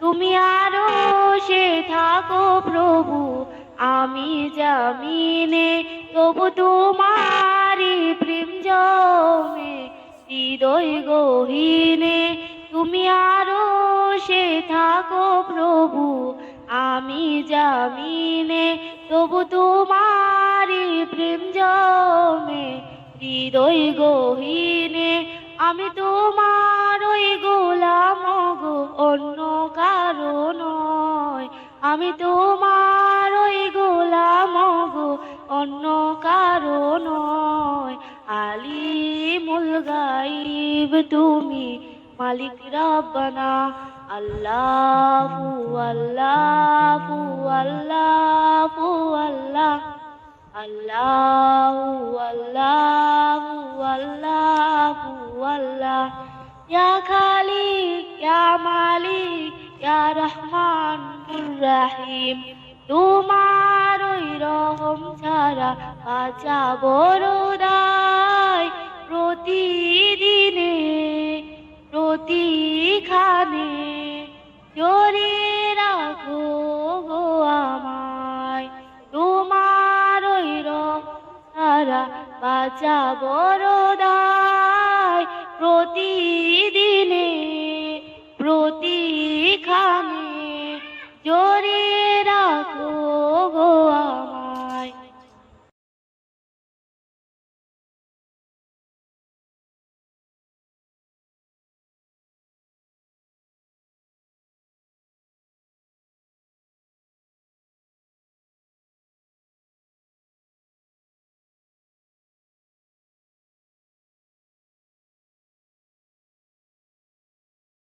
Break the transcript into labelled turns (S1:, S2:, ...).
S1: তুমি আরশে থাকো প্রভু, আমি জামিনে, তবু তোমারি প্রেম জমে হৃদয় গহীনে। তুমি আরশে থাকো প্রভু, আমি জামিনে, তবু তোমারি প্রেম জমে হৃদয় গহীনে। আমি তোমার ওই গোলাম গো, অন্য কারো নয়। আমি তোমার ওই গোলাম গো, অন্য কারো নয়। আলিমুল গাইব তুমি, মালিক রাব্বানা। আল্লাহু আল্লাহু আল্লাহু আল্লাহ, আল্লাহু আল্লাহু আল্লাহু আল্লাহ। ইয়া খালিক ইয়া মালিক ইয়া রহমানুর রহিম। তোমার ওই রহম ছাড়া বাঁচা বড় দায়। প্রতিদিনে প্রতিখানে জড়িয়ে রাখো গো আমায়। তোমার ওই ছাড়া বাঁচা বড় দায়। প্রতিদিনে প্রতিখানে জড়িয়ে রাখো গো